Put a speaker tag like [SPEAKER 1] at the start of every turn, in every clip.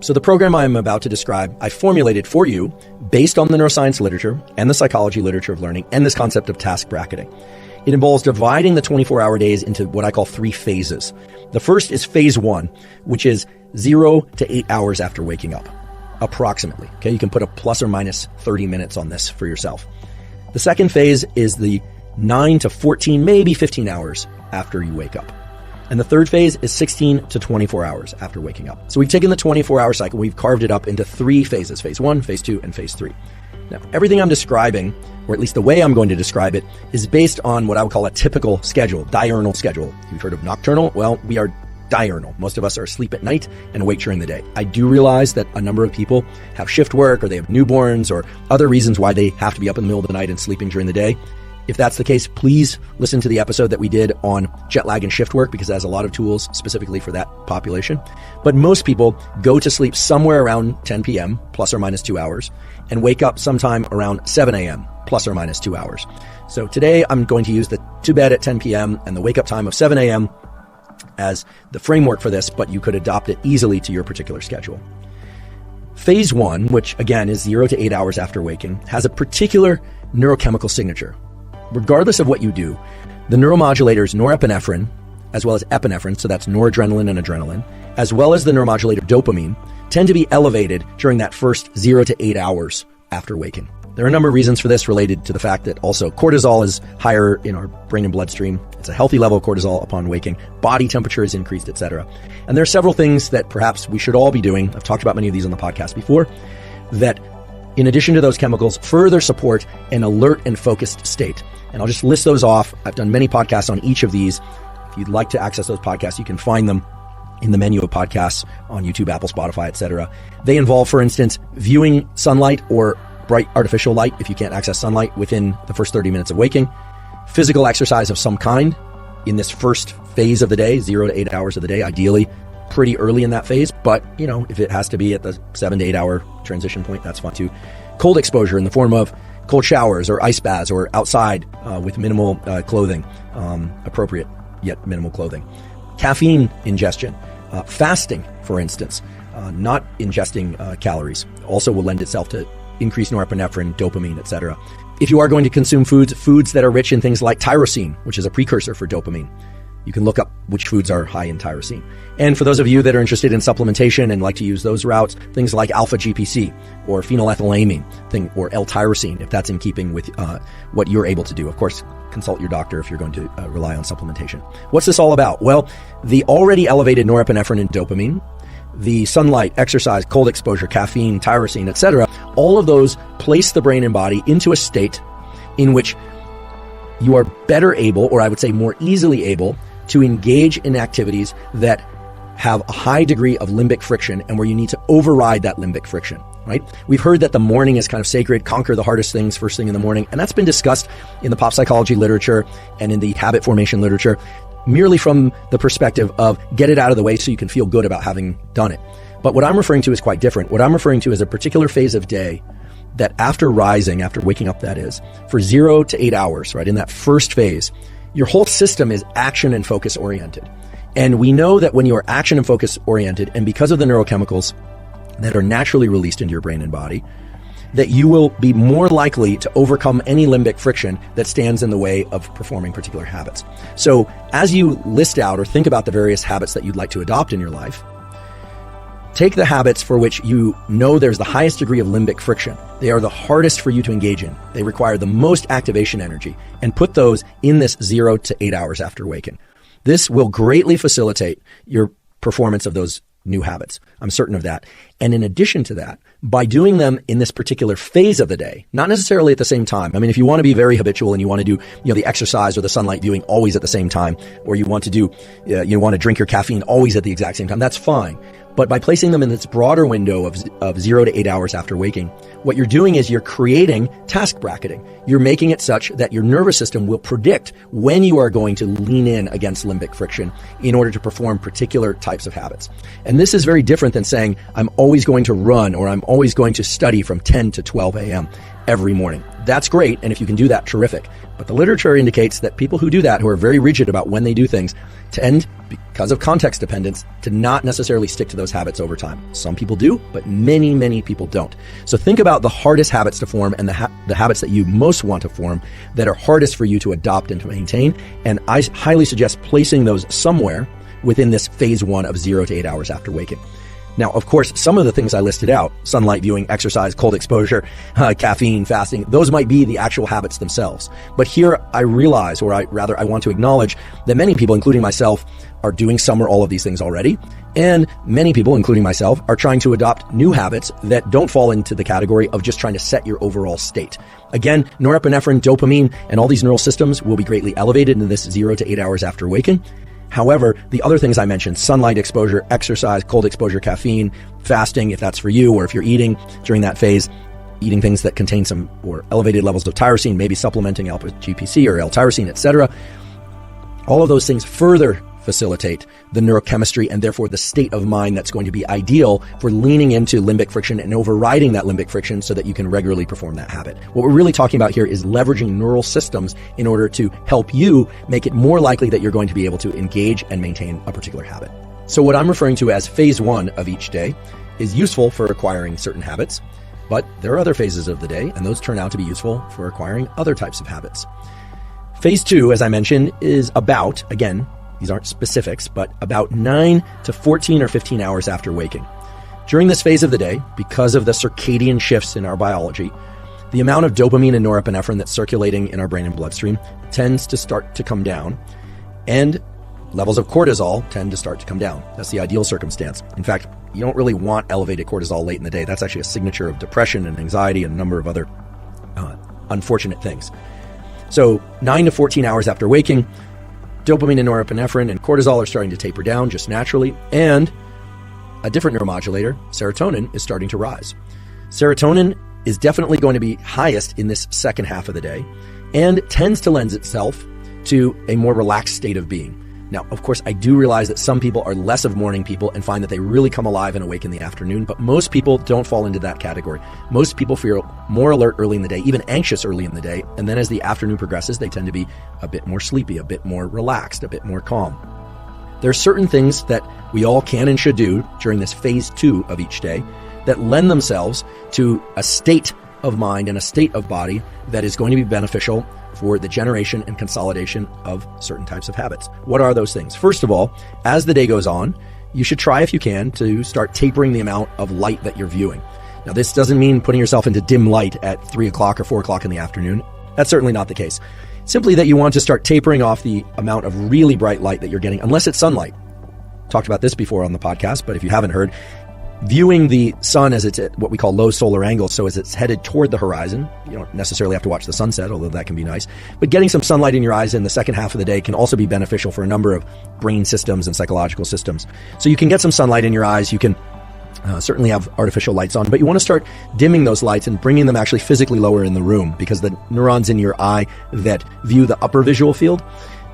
[SPEAKER 1] So the program I'm about to describe, I formulated for you based on the neuroscience literature and the psychology literature of learning and this concept of task bracketing. It involves dividing the 24-hour days into what I call 3 phases. The first is phase 1, which is 0 to 8 hours after waking up, approximately. Okay, you can put a plus or minus 30 minutes on this for yourself. The second phase is the 9 to 14, maybe 15 hours after you wake up. And the third phase is 16 to 24 hours after waking up. So we've taken the 24-hour cycle, we've carved it up into 3 phases, phase 1, phase 2, and phase 3. Now, everything I'm describing, or at least the way I'm going to describe it, is based on what I would call a typical schedule, diurnal schedule. You've heard of nocturnal? Well, we are diurnal. Most of us are asleep at night and awake during the day. I do realize that a number of people have shift work, or they have newborns, or other reasons why they have to be up in the middle of the night and sleeping during the day. If that's the case, please listen to the episode that we did on jet lag and shift work, because it has a lot of tools specifically for that population. But most people go to sleep somewhere around 10 p.m., plus or minus 2 hours, and wake up sometime around 7 a.m., plus or minus 2 hours. So today I'm going to use the to bed at 10 p.m. and the wake up time of 7 a.m. as the framework for this, but you could adopt it easily to your particular schedule. Phase 1, which again is 0 to 8 hours after waking, has a particular neurochemical signature. Regardless of what you do, the neuromodulators norepinephrine, as well as epinephrine, so that's noradrenaline and adrenaline, as well as the neuromodulator dopamine, tend to be elevated during that first 0 to 8 hours after waking. There are a number of reasons for this related to the fact that also cortisol is higher in our brain and bloodstream. It's a healthy level of cortisol upon waking. Body temperature is increased, etc. And there are several things that perhaps we should all be doing. I've talked about many of these on the podcast before, that in addition to those chemicals, further support an alert and focused state. And I'll just list those off. I've done many podcasts on each of these. If you'd like to access those podcasts, you can find them in the menu of podcasts on YouTube, Apple, Spotify, etc. They involve, for instance, viewing sunlight or bright artificial light if you can't access sunlight within the first 30 minutes of waking, physical exercise of some kind in this first phase of the day, 0 to 8 hours of the day, ideally pretty early in that phase. But, if it has to be at the 7 to 8 hour transition point, that's fine too. Cold exposure in the form of cold showers or ice baths or outside with minimal clothing, appropriate yet minimal clothing. Caffeine ingestion, fasting, for instance, not ingesting calories, also will lend itself to increased norepinephrine, dopamine, etc. If you are going to consume foods that are rich in things like tyrosine, which is a precursor for dopamine, you can look up which foods are high in tyrosine. And for those of you that are interested in supplementation and like to use those routes, things like alpha GPC or phenylethylamine or L-tyrosine, if that's in keeping with what you're able to do. Of course, consult your doctor if you're going to rely on supplementation. What's this all about? Well, the already elevated norepinephrine and dopamine, the sunlight, exercise, cold exposure, caffeine, tyrosine, etc., all of those place the brain and body into a state in which you are better able, or I would say more easily able, to engage in activities that have a high degree of limbic friction and where you need to override that limbic friction, right? We've heard that the morning is kind of sacred, conquer the hardest things first thing in the morning, and that's been discussed in the pop psychology literature and in the habit formation literature, merely from the perspective of get it out of the way so you can feel good about having done it. But what I'm referring to is quite different. What I'm referring to is a particular phase of day that after rising, after waking up that is, for 0 to 8 hours, right, in that first phase, your whole system is action and focus oriented. And we know that when you are action and focus oriented, and because of the neurochemicals that are naturally released into your brain and body, that you will be more likely to overcome any limbic friction that stands in the way of performing particular habits. So as you list out or think about the various habits that you'd like to adopt in your life, take the habits for which you know there's the highest degree of limbic friction. They are the hardest for you to engage in. They require the most activation energy, and put those in this 0 to 8 hours after waking. This will greatly facilitate your performance of those new habits. I'm certain of that. And in addition to that, by doing them in this particular phase of the day, not necessarily at the same time. I mean, if you want to be very habitual and you want to do, the exercise or the sunlight viewing always at the same time, or you want to do, you want to drink your caffeine always at the exact same time, that's fine. But by placing them in this broader window of 0 to 8 hours after waking, what you're doing is you're creating task bracketing. You're making it such that your nervous system will predict when you are going to lean in against limbic friction in order to perform particular types of habits. And this is very different than saying, I'm always going to run, or I'm always going to study from 10 to 12 a.m. every morning. That's great, and if you can do that, terrific. But the literature indicates that people who do that, who are very rigid about when they do things, tend, because of context dependence, to not necessarily stick to those habits over time. Some people do, but many, many people don't. So think about the hardest habits to form and the habits that you most want to form that are hardest for you to adopt and to maintain. And I highly suggest placing those somewhere within this phase 1 of 0 to 8 hours after waking. Now, of course, some of the things I listed out, sunlight, viewing, exercise, cold exposure, caffeine, fasting, those might be the actual habits themselves. But here I realize, or I want to acknowledge that many people, including myself, are doing some or all of these things already. And many people, including myself, are trying to adopt new habits that don't fall into the category of just trying to set your overall state. Again, norepinephrine, dopamine, and all these neural systems will be greatly elevated in this 0 to 8 hours after waking. However, the other things I mentioned, sunlight exposure, exercise, cold exposure, caffeine, fasting, if that's for you, or if you're eating during that phase, eating things that contain some or elevated levels of tyrosine, maybe supplementing alpha-GPC or L-tyrosine, etc. All of those things further facilitate the neurochemistry and therefore the state of mind that's going to be ideal for leaning into limbic friction and overriding that limbic friction so that you can regularly perform that habit. What we're really talking about here is leveraging neural systems in order to help you make it more likely that you're going to be able to engage and maintain a particular habit. So what I'm referring to as phase 1 of each day is useful for acquiring certain habits, but there are other phases of the day, and those turn out to be useful for acquiring other types of habits. Phase 2, as I mentioned, is about, again, these aren't specifics, but about 9 to 14 or 15 hours after waking. During this phase of the day, because of the circadian shifts in our biology, the amount of dopamine and norepinephrine that's circulating in our brain and bloodstream tends to start to come down, and levels of cortisol tend to start to come down. That's the ideal circumstance. In fact, you don't really want elevated cortisol late in the day. That's actually a signature of depression and anxiety and a number of other unfortunate things. So 9 to 14 hours after waking, dopamine and norepinephrine and cortisol are starting to taper down just naturally, and a different neuromodulator, serotonin, is starting to rise. Serotonin is definitely going to be highest in this second half of the day and tends to lend itself to a more relaxed state of being. Now, of course, I do realize that some people are less of morning people and find that they really come alive and awake in the afternoon, but most people don't fall into that category. Most people feel more alert early in the day, even anxious early in the day, and then as the afternoon progresses, they tend to be a bit more sleepy, a bit more relaxed, a bit more calm. There are certain things that we all can and should do during this phase 2 of each day that lend themselves to a state of mind and a state of body that is going to be beneficial for the generation and consolidation of certain types of habits. What are those things? First of all, as the day goes on, you should try, if you can, to start tapering the amount of light that you're viewing. Now, this doesn't mean putting yourself into dim light at 3 o'clock or 4 o'clock in the afternoon. That's certainly not the case. Simply that you want to start tapering off the amount of really bright light that you're getting, unless it's sunlight. Talked about this before on the podcast, but if you haven't heard, viewing the sun as it's at what we call low solar angles, so as it's headed toward the horizon, you don't necessarily have to watch the sunset, although that can be nice, but getting some sunlight in your eyes in the second half of the day can also be beneficial for a number of brain systems and psychological systems. So you can get some sunlight in your eyes, you can certainly have artificial lights on, but you want to start dimming those lights and bringing them actually physically lower in the room, because the neurons in your eye that view the upper visual field,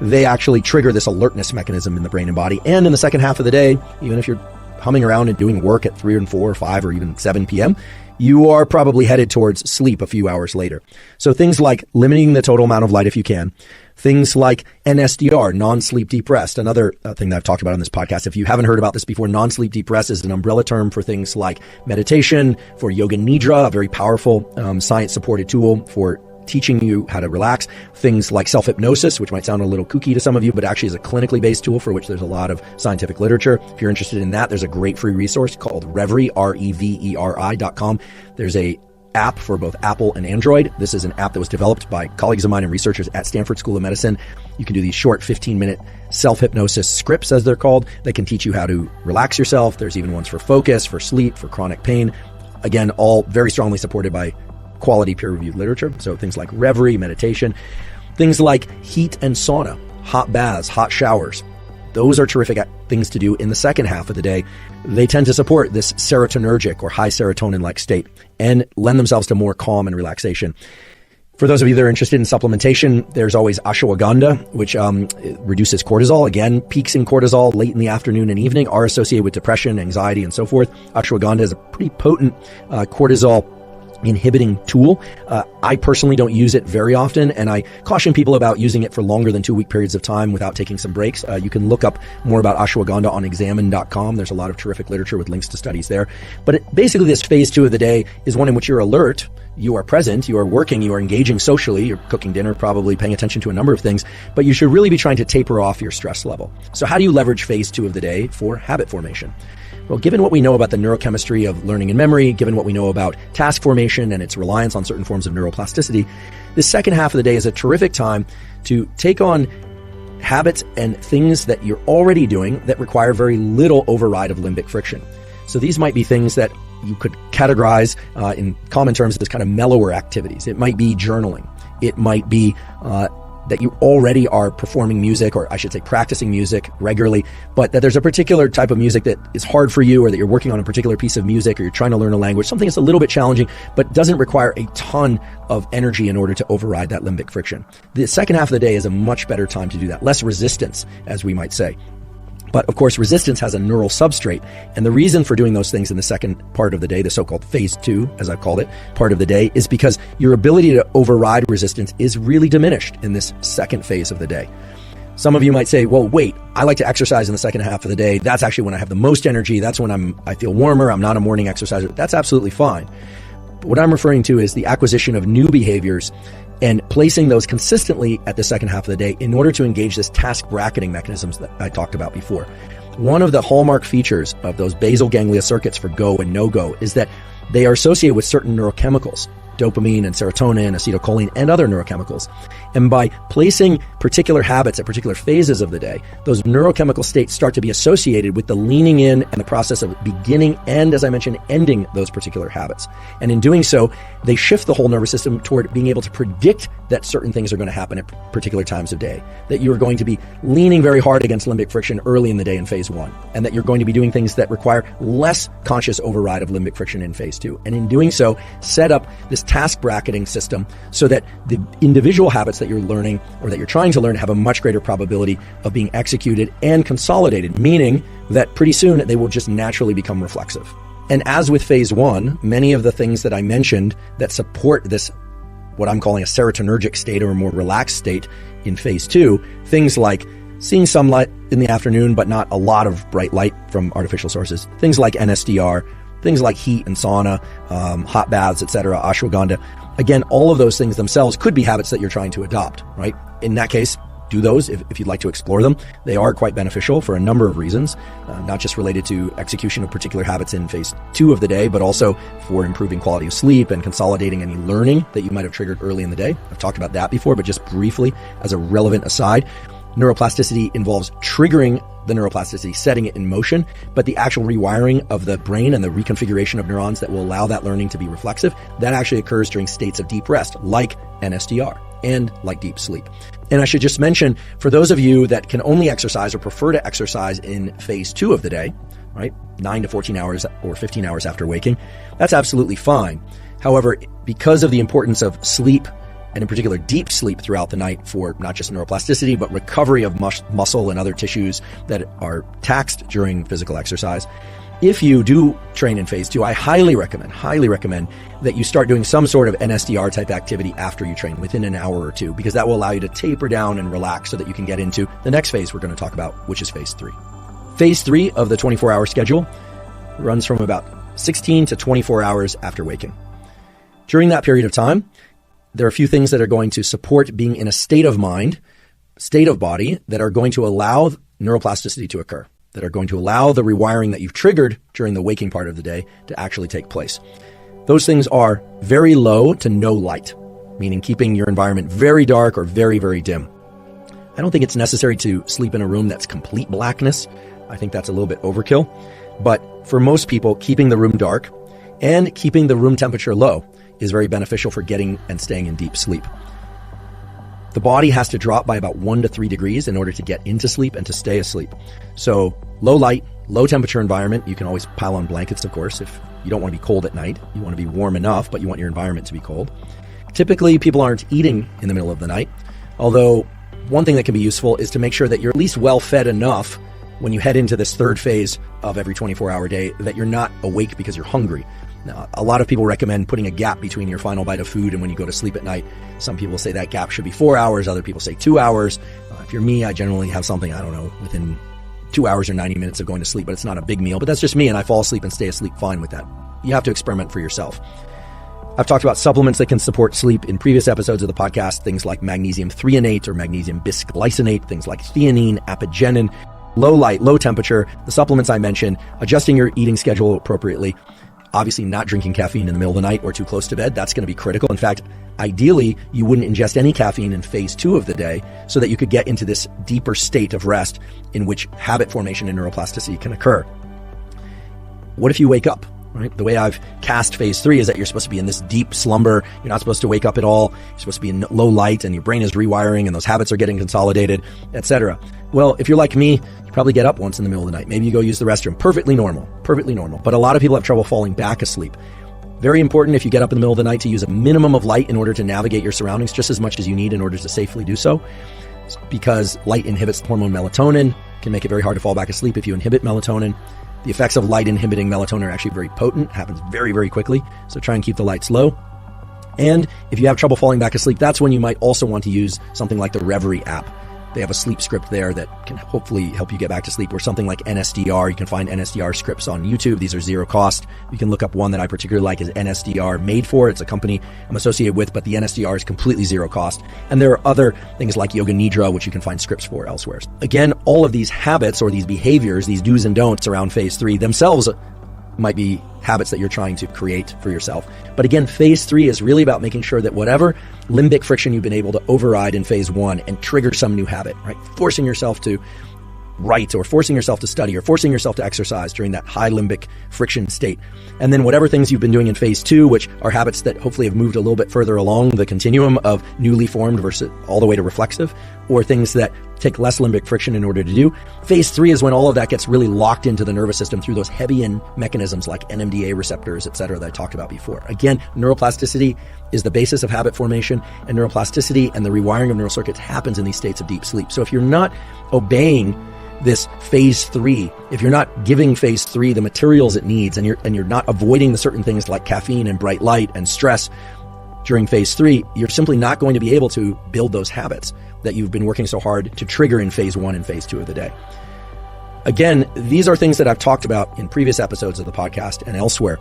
[SPEAKER 1] they actually trigger this alertness mechanism in the brain and body. And in the second half of the day, even if you're humming around and doing work at 3 and 4 or 5 or even 7 p.m., you are probably headed towards sleep a few hours later. So things like limiting the total amount of light if you can. Things like NSDR, non-sleep deep rest, another thing that I've talked about on this podcast. If you haven't heard about this before, non-sleep deep rest is an umbrella term for things like meditation, for yoga nidra, a very powerful science-supported tool for teaching you how to relax. Things like self-hypnosis, which might sound a little kooky to some of you, but actually is a clinically based tool for which there's a lot of scientific literature. If you're interested in that, there's a great free resource called Reveri, REVERI.com. There's a app for both Apple and Android. This is an app that was developed by colleagues of mine and researchers at Stanford School of Medicine. You can do these short 15-minute self-hypnosis scripts, as they're called, that can teach you how to relax yourself. There's even ones for focus, for sleep, for chronic pain. Again, all very strongly supported by quality peer-reviewed literature. So things like Reveri, meditation, things like heat and sauna, hot baths, hot showers. Those are terrific things to do in the second half of the day. They tend to support this serotonergic or high serotonin-like state and lend themselves to more calm and relaxation. For those of you that are interested in supplementation, there's always ashwagandha, which reduces cortisol. Again, peaks in cortisol late in the afternoon and evening are associated with depression, anxiety, and so forth. Ashwagandha is a pretty potent cortisol inhibiting tool. I personally don't use it very often, and I caution people about using it for longer than 2-week periods of time without taking some breaks. You can look up more about ashwagandha on examine.com. There's a lot of terrific literature with links to studies there. But basically, this phase 2 of the day is one in which you're alert, you are present, you are working, you are engaging socially, you're cooking dinner, probably paying attention to a number of things, but you should really be trying to taper off your stress level. So how do you leverage phase 2 of the day for habit formation? Well, given what we know about the neurochemistry of learning and memory, given what we know about task formation and its reliance on certain forms of neuroplasticity, this second half of the day is a terrific time to take on habits and things that you're already doing that require very little override of limbic friction. So these might be things that you could categorize in common terms as kind of mellower activities. It might be journaling. It might be that you already are performing music, or I should say practicing music regularly, but that there's a particular type of music that is hard for you, or that you're working on a particular piece of music, or you're trying to learn a language, something that's a little bit challenging, but doesn't require a ton of energy in order to override that limbic friction. The second half of the day is a much better time to do that. Less resistance, as we might say. But of course, resistance has a neural substrate. And the reason for doing those things in the second part of the day, the so-called phase 2, as I've called it, part of the day, is because your ability to override resistance is really diminished in this second phase of the day. Some of you might say, well, wait, I like to exercise in the second half of the day. That's actually when I have the most energy. That's when I feel warmer. I'm not a morning exerciser. That's absolutely fine. But what I'm referring to is the acquisition of new behaviors and placing those consistently at the second half of the day in order to engage this task bracketing mechanisms that I talked about before. One of the hallmark features of those basal ganglia circuits for go and no-go is that they are associated with certain neurochemicals, dopamine and serotonin, acetylcholine, and other neurochemicals. And by placing particular habits at particular phases of the day, those neurochemical states start to be associated with the leaning in and the process of beginning and, as I mentioned, ending those particular habits. And in doing so, they shift the whole nervous system toward being able to predict that certain things are going to happen at particular times of day, that you're going to be leaning very hard against limbic friction early in the day in phase 1, and that you're going to be doing things that require less conscious override of limbic friction in phase 2. And in doing so, set up this task bracketing system so that the individual habits that you're learning or that you're trying to learn have a much greater probability of being executed and consolidated, meaning that pretty soon they will just naturally become reflexive. And as with phase 1, many of the things that I mentioned that support this, what I'm calling a serotonergic state or a more relaxed state in phase 2, things like seeing sunlight in the afternoon, but not a lot of bright light from artificial sources, things like NSDR, things like heat and sauna, hot baths, etc., ashwagandha. Again, all of those things themselves could be habits that you're trying to adopt, right? In that case, do those if you'd like to explore them. They are quite beneficial for a number of reasons, not just related to execution of particular habits in phase 2 of the day, but also for improving quality of sleep and consolidating any learning that you might have triggered early in the day. I've talked about that before, but just briefly as a relevant aside, neuroplasticity involves triggering the neuroplasticity, setting it in motion, but the actual rewiring of the brain and the reconfiguration of neurons that will allow that learning to be reflexive, that actually occurs during states of deep rest, like NSDR and like deep sleep. And I should just mention, for those of you that can only exercise or prefer to exercise in phase 2 of the day, right, 9 to 14 hours or 15 hours after waking, that's absolutely fine. However, because of the importance of sleep, and in particular deep sleep throughout the night for not just neuroplasticity, but recovery of muscle and other tissues that are taxed during physical exercise. If you do train in phase 2, I highly recommend that you start doing some sort of NSDR type activity after you train within an hour or two, because that will allow you to taper down and relax so that you can get into the next phase we're going to talk about, which is phase 3. Phase 3 of the 24-hour schedule runs from about 16 to 24 hours after waking. During that period of time, there are a few things that are going to support being in a state of mind, state of body, that are going to allow neuroplasticity to occur, that are going to allow the rewiring that you've triggered during the waking part of the day to actually take place. Those things are very low to no light, meaning keeping your environment very dark or very, very dim. I don't think it's necessary to sleep in a room that's complete blackness. I think that's a little bit overkill. But for most people, keeping the room dark and keeping the room temperature low is very beneficial for getting and staying in deep sleep. The body has to drop by about 1 to 3 degrees in order to get into sleep and to stay asleep. So low light, low temperature environment. You can always pile on blankets, of course, if you don't want to be cold at night. You want to be warm enough, but you want your environment to be cold. Typically, people aren't eating in the middle of the night, although one thing that can be useful is to make sure that you're at least well fed enough when you head into this third phase of every 24-hour day that you're not awake because you're hungry. Now, a lot of people recommend putting a gap between your final bite of food and when you go to sleep at night. Some people say that gap should be 4 hours. Other people say 2 hours. If you're me, I generally have something, within 2 hours or 90 minutes of going to sleep, but it's not a big meal. But that's just me, and I fall asleep and stay asleep fine with that. You have to experiment for yourself. I've talked about supplements that can support sleep in previous episodes of the podcast, things like magnesium threonate or magnesium bisglycinate, things like theanine, apigenin, low light, low temperature, the supplements I mentioned, adjusting your eating schedule appropriately. Obviously not drinking caffeine in the middle of the night or too close to bed. That's going to be critical. In fact, ideally, you wouldn't ingest any caffeine in phase 2 of the day so that you could get into this deeper state of rest in which habit formation and neuroplasticity can occur. What if you wake up? Right? The way I've cast phase 3 is that you're supposed to be in this deep slumber. You're not supposed to wake up at all. You're supposed to be in low light and your brain is rewiring and those habits are getting consolidated, etc. Well, if you're like me, you probably get up once in the middle of the night. Maybe you go use the restroom. Perfectly normal. But a lot of people have trouble falling back asleep. Very important if you get up in the middle of the night to use a minimum of light in order to navigate your surroundings, just as much as you need in order to safely do so. Because light inhibits the hormone melatonin, can make it very hard to fall back asleep if you inhibit melatonin. The effects of light inhibiting melatonin are actually very potent, happens very, very quickly. So try and keep the lights low. And if you have trouble falling back asleep, that's when you might also want to use something like the Reverie app. They have a sleep script there that can hopefully help you get back to sleep, or something like NSDR. You can find NSDR scripts on YouTube. These are zero cost. You can look up one that I particularly like is NSDR Made For. It's a company I'm associated with, but the NSDR is completely zero cost. And there are other things like Yoga Nidra, which you can find scripts for elsewhere. Again, all of these habits or these behaviors, these do's and don'ts around phase 3 themselves might be habits that you're trying to create for yourself. But again, phase 3 is really about making sure that whatever limbic friction you've been able to override in phase 1 and trigger some new habit, right? Forcing yourself to write or forcing yourself to study or forcing yourself to exercise during that high limbic friction state. And then whatever things you've been doing in phase 2, which are habits that hopefully have moved a little bit further along the continuum of newly formed versus all the way to reflexive, or things that take less limbic friction in order to do. Phase 3 is when all of that gets really locked into the nervous system through those heavy end mechanisms like NMDA receptors, etc., that I talked about before. Again, neuroplasticity is the basis of habit formation, and neuroplasticity and the rewiring of neural circuits happens in these states of deep sleep. So if you're not obeying this phase 3, if you're not giving phase 3 the materials it needs, and you're not avoiding the certain things like caffeine and bright light and stress during phase 3, you're simply not going to be able to build those habits that you've been working so hard to trigger in phase 1 and phase 2 of the day. Again, these are things that I've talked about in previous episodes of the podcast and elsewhere,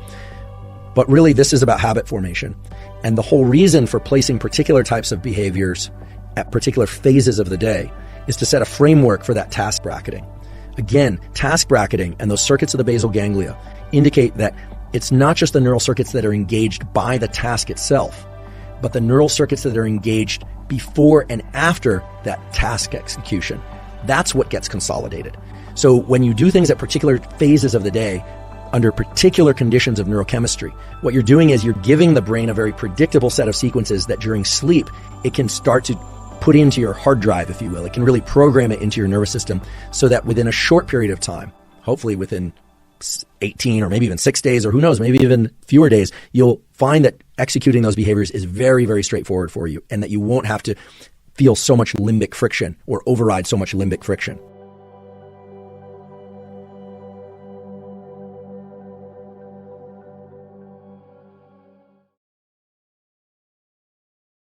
[SPEAKER 1] but really this is about habit formation. And the whole reason for placing particular types of behaviors at particular phases of the day is to set a framework for that task bracketing. Again, task bracketing and those circuits of the basal ganglia indicate that it's not just the neural circuits that are engaged by the task itself, but the neural circuits that are engaged before and after that task execution. That's what gets consolidated. So when you do things at particular phases of the day, under particular conditions of neurochemistry, what you're doing is you're giving the brain a very predictable set of sequences that during sleep, it can start to put into your hard drive, if you will. It can really program it into your nervous system so that within a short period of time, hopefully within 18 or maybe even 6 days, or who knows, maybe even fewer days, you'll find that executing those behaviors is very, very straightforward for you, and that you won't have to feel so much limbic friction or override so much limbic friction.